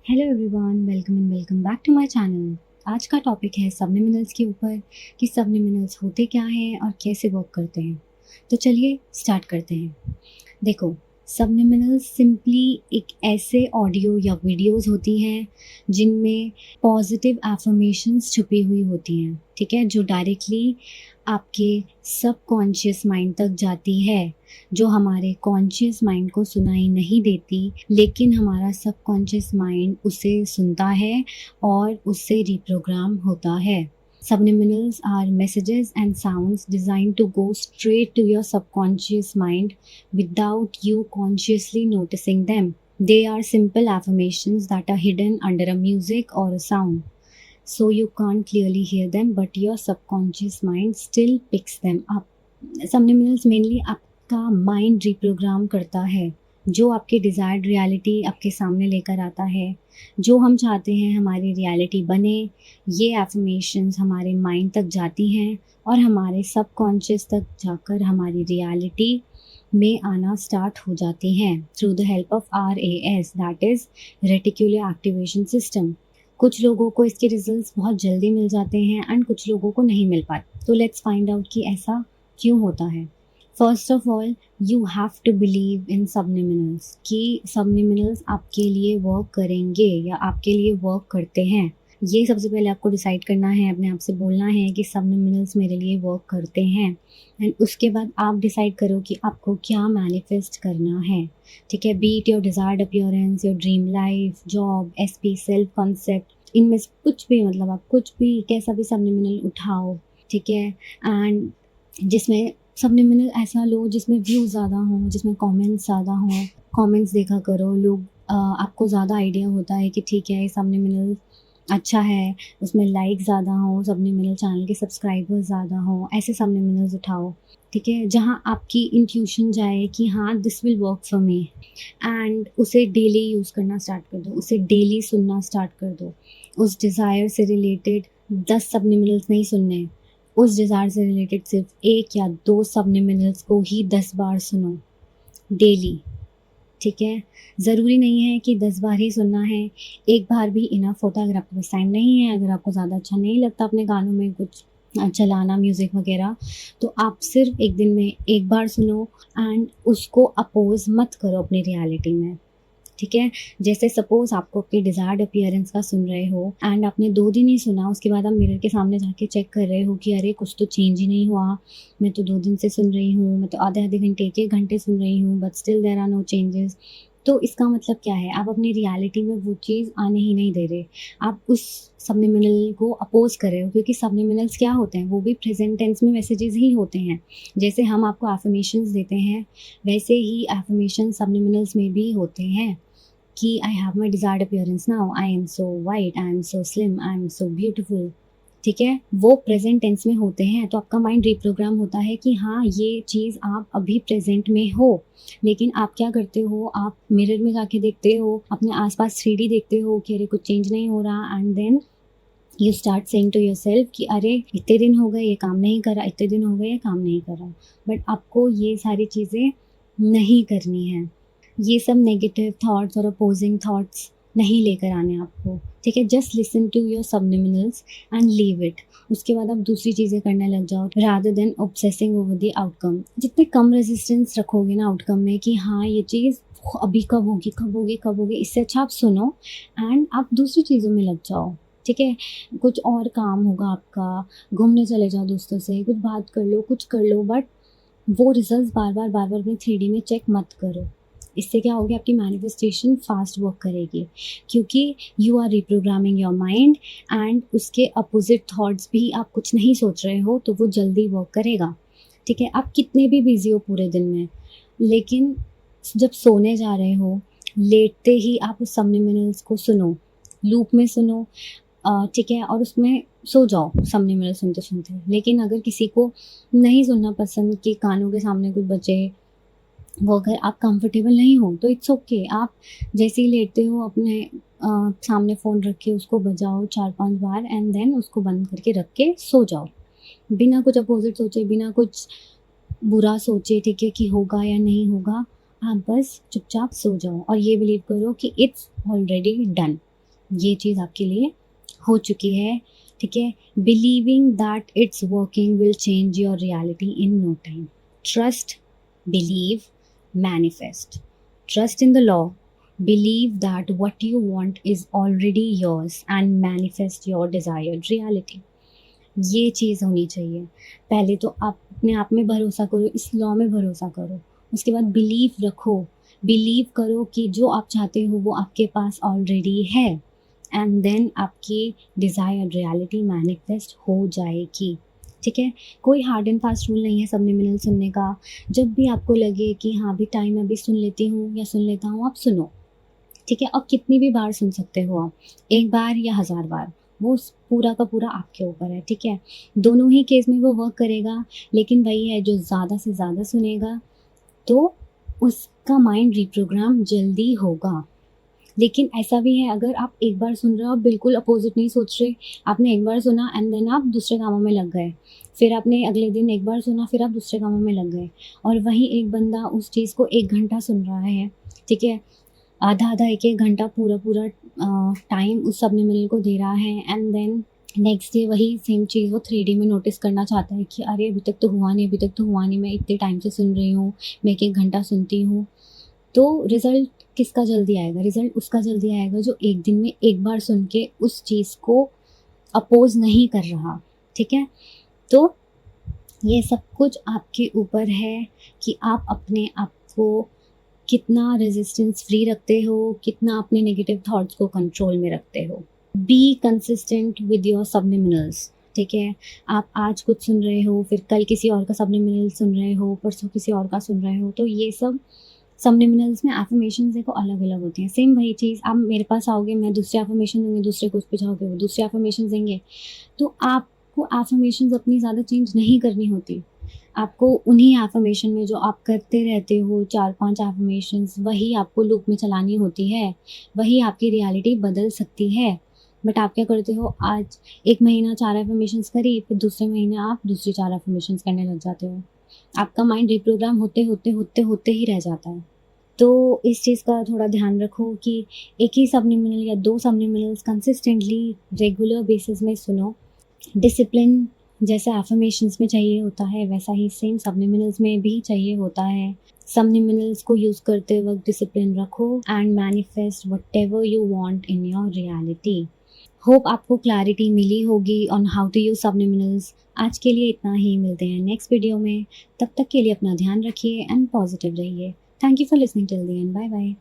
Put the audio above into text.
Hello everyone, welcome back to my channel. आज का topic है सबलिमिनल्स के ऊपर कि सबलिमिनल्स होते क्या हैं और कैसे वर्क करते हैं। तो चलिए स्टार्ट करते हैं। देखो, सबलिमिनल्स सिंपली एक ऐसे ऑडियो या वीडियोस होती हैं जिनमें पॉजिटिव एफर्मेशंस छुपी हुई होती हैं, ठीक है, जो डायरेक्टली आपके सबकॉन्शियस माइंड तक जाती है, जो हमारे कॉन्शियस माइंड को सुनाई नहीं देती, लेकिन हमारा सबकॉन्शियस माइंड उसे सुनता है और उससे रिप्रोग्राम होता है। Subliminals are messages and sounds designed to go straight to your subconscious mind without you consciously noticing them. They are simple affirmations that are hidden under a music or a sound. So you can't clearly hear them, but your subconscious mind still picks them up. Subliminals mainly आपका mind reprogram करता है, जो आपकी desired reality आपके सामने लेकर आता है, जो हम चाहते हैं हमारी रियलिटी बने। ये एफर्मेशंस हमारे माइंड तक जाती हैं और हमारे सबकॉन्शियस तक जाकर हमारी रियलिटी में आना स्टार्ट हो जाती हैं through the help of RAS, that is reticular activation system. कुछ लोगों को इसके रिजल्ट्स बहुत जल्दी मिल जाते हैं एंड कुछ लोगों को नहीं मिल पाते। तो लेट्स फाइंड आउट कि ऐसा क्यों होता है। First of all, you have to believe in subliminals कि सबलिमिनल्स आपके लिए वर्क करेंगे या आपके लिए वर्क करते हैं। ये सबसे पहले आपको डिसाइड करना है, अपने आप से बोलना है कि सबलिमिनल्स मेरे लिए वर्क करते हैं, एंड उसके बाद आप डिसाइड करो कि आपको क्या मैनिफेस्ट करना है, ठीक है। B it your desired appearance, your dream life, job, SP, self concept, इनमें से कुछ भी, मतलब आप कुछ भी कैसा भी सबलिमिनल उठाओ, ठीक है। एंड जिसमें सबलिमिनल ऐसा लो जिसमें व्यूज़ ज़्यादा हों, जिसमें कमेंट्स ज़्यादा हों। कमेंट्स देखा करो, लोग आपको ज़्यादा आइडिया होता है कि ठीक है ये सबलिमिनल अच्छा है, उसमें लाइक ज़्यादा हो, सबलिमिनल चैनल के सब्सक्राइबर्स ज़्यादा हों, ऐसे सबलिमिनल्स उठाओ, ठीक है। जहाँ आपकी इंट्यूशन जाए कि हाँ this will work for me, and उसे डेली यूज़ करना स्टार्ट कर दो, उसे डेली सुनना स्टार्ट कर दो। उस डिज़ायर से रिलेटेड 10 सबलिमिनल्स नहीं सुनने, उस डिज़ायर से रिलेटेड सिर्फ 1 या 2 सबलिमिनल्स को ही 10 बार सुनो डेली, ठीक है। ज़रूरी नहीं है कि 10 बार ही सुनना है, एक बार भी इनफ होता है। अगर आपके पास टाइम नहीं है, अगर आपको ज़्यादा अच्छा नहीं लगता अपने गानों में कुछ चलाना म्यूज़िक वगैरह, तो आप सिर्फ एक दिन में एक बार सुनो एंड उसको अपोज़ मत करो अपनी रियलिटी में, ठीक है। जैसे सपोज़ आपको अपने डिज़ायर्ड अपीयरेंस का सुन रहे हो एंड आपने 2 दिन ही सुना, उसके बाद आप मिरर के सामने जाके चेक कर रहे हो कि अरे कुछ तो चेंज ही नहीं हुआ, मैं तो 2 दिन से सुन रही हूँ, मैं तो आधे-आधे घंटे, 1-1 घंटे सुन रही हूँ, but still there are no changes. तो इसका मतलब क्या है, आप अपनी रियलिटी में वो चीज़ आने ही नहीं दे रहे, आप उस सबलिमिनल को अपोज़ कर रहे हो। क्योंकि सबलिमिनल्स क्या होते हैं, वो भी प्रेजेंट टेंस में मैसेजेस ही होते हैं। जैसे हम आपको एफर्मेशंस देते हैं, वैसे ही एफर्मेशन सबलिमिनल्स में भी होते हैं कि I have my desired appearance now, I am so white, I am so slim, I am so beautiful, ठीक है। वो प्रेजेंट टेंस में होते हैं, तो आपका माइंड रिप्रोग्राम होता है कि हाँ ये चीज़ आप अभी प्रेजेंट में हो। लेकिन आप क्या करते हो, आप मिरर में जाके देखते हो, अपने आसपास 3D देखते हो कि अरे कुछ चेंज नहीं हो रहा, and then you start saying to yourself कि अरे इतने दिन हो गए ये काम नहीं करा, इतने दिन हो गए ये काम नहीं करा। बट आपको ये सारी चीज़ें नहीं करनी है, ये सब नेगेटिव थॉट्स और अपोजिंग थॉट्स नहीं लेकर आने आपको, ठीक है। Just listen to your subliminals and leave it. उसके बाद आप दूसरी चीज़ें करने लग जाओ rather than obsessing over the outcome. जितने कम रेजिस्टेंस रखोगे ना आउटकम में कि हाँ ये चीज़ अभी कब होगी, कब होगी, कब होगी, इससे अच्छा आप सुनो एंड आप दूसरी चीज़ों में लग जाओ, ठीक है। कुछ और काम होगा आपका, घूमने चले जाओ दोस्तों से, कुछ बात कर लो, बट वो रिजल्ट्स बार बार अपने 3D में चेक मत करो। इससे क्या होगा, आपकी मैनिफेस्टेशन फास्ट वर्क करेगी, क्योंकि you are reprogramming your mind and उसके अपोजिट थॉट्स भी, आप कुछ नहीं सोच रहे हो तो वो जल्दी वर्क करेगा, ठीक है। आप कितने भी बिजी हो पूरे दिन में, लेकिन जब सोने जा रहे हो, लेटते ही आप उस सबलिमिनल्स को सुनो, लूप में सुनो, ठीक है, और उसमें सो जाओ सबलिमिनल सुनते सुनते। लेकिन अगर किसी को नहीं सुनना पसंद कि कानों के सामने कुछ बचे, वो अगर आप कंफर्टेबल नहीं हो तो इट्स ओके, आप जैसे ही लेटते हो अपने सामने फ़ोन रख के उसको बजाओ 4-5 बार एंड देन उसको बंद करके रख के सो जाओ, बिना कुछ अपोजिट सोचे, बिना कुछ बुरा सोचे, ठीक है, कि होगा या नहीं होगा। आप बस चुपचाप सो जाओ और ये बिलीव करो कि इट्स ऑलरेडी डन। ये चीज़ आपके लिए हो चुकी है, ठीक है। Believing that it's working will change your reality in no time. Trust, believe, manifest. Trust in the law, believe that what you want is already yours and manifest your desired reality। ये चीज़ होनी चाहिए। पहले तो आप अपने आप में भरोसा करो, इस लॉ में भरोसा करो। उसके बाद बिलीव रखो, बिलीव करो कि जो आप चाहते हो वो आपके पास ऑलरेडी है, एंड देन आपकी डिज़ायर्ड रियलिटी मैनिफेस्ट हो जाएगी, ठीक है। कोई हार्ड एंड फास्ट रूल नहीं है सबलिमिनल सुनने का। जब भी आपको लगे कि हाँ अभी टाइम है, अभी सुन लेती हूँ या सुन लेता हूँ, आप सुनो, ठीक है। और कितनी भी बार सुन सकते हो आप, एक बार या 1000 बार, वो पूरा का पूरा आपके ऊपर है, ठीक है। दोनों ही केस में वो वर्क करेगा, लेकिन वही है जो ज़्यादा से ज़्यादा सुनेगा तो उसका माइंड रिप्रोग्राम जल्दी होगा। लेकिन ऐसा भी है, अगर आप एक बार सुन रहे हो, आप बिल्कुल अपोजिट नहीं सोच रहे, आपने एक बार सुना एंड देन आप दूसरे कामों में लग गए, फिर आपने अगले दिन एक बार सुना, फिर आप दूसरे कामों में लग गए, और वहीं एक बंदा उस चीज़ को 1 घंटा सुन रहा है, ठीक है, आधा आधा एक एक घंटा पूरा पूरा टाइम उस सबलिमिनल को दे रहा है, एंड देन नेक्स्ट डे वही सेम चीज़ वो 3D में नोटिस करना चाहता है कि अरे अभी तक तो हुआ नहीं, अभी तक तो हुआ नहीं, मैं इतने टाइम से सुन रही हूँ, मैं एक एक घंटा सुनती हूँ। तो रिज़ल्ट किसका जल्दी आएगा? रिज़ल्ट उसका जल्दी आएगा जो एक दिन में एक बार सुन के उस चीज़ को अपोज़ नहीं कर रहा, ठीक है। तो ये सब कुछ आपके ऊपर है कि आप अपने आप को कितना रेजिस्टेंस फ्री रखते हो, कितना अपने नेगेटिव थॉट्स को कंट्रोल में रखते हो। Be consistent with your subliminals, ठीक है। आप आज कुछ सुन रहे हो, फिर कल किसी और का सबलिमिनल सुन रहे हो, परसों किसी और का सुन रहे हो, तो ये सब सबलिमिनल्स में एफर्मेशंस देखो अलग अलग होती हैं। सेम वही चीज़, आप मेरे पास आओगे, मैं दूसरी एफर्मेशन दूंगी, दूसरे को उस पे जाओगे, वो दूसरी एफर्मेशन देंगे, तो आपको एफर्मेशंस अपनी ज़्यादा चेंज नहीं करनी होती। आपको उन्हीं एफर्मेशन में जो आप करते रहते हो 4-5 एफर्मेशंस, वही आपको लूप में चलानी होती है, वही आपकी रियलिटी बदल सकती है। बट आप क्या करते हो, आज 1 महीना 4 एफर्मेशंस करी, फिर दूसरे महीने आप दूसरी 4 एफर्मेशंस करने लग जाते हो। आपका माइंड रिप्रोग्राम होते ही रह जाता है। तो इस चीज़ का थोड़ा ध्यान रखो कि एक ही सबलिमिनल या 2 सबलिमिनल्स कंसिस्टेंटली रेगुलर बेसिस में सुनो। डिसिप्लिन जैसा एफर्मेशंस में चाहिए होता है, वैसा ही सेम सबलिमिनल्स में भी चाहिए होता है। सबलिमिनल्स को यूज़ करते वक्त डिसिप्लिन रखो and manifest whatever you want in your reality. Hope आपको क्लैरिटी मिली होगी on how to use subliminals. आज के लिए इतना ही, मिलते हैं नेक्स्ट वीडियो में। तब तक के लिए अपना ध्यान रखिए एंड पॉजिटिव रहिए। Thank you for listening till the end. Bye bye.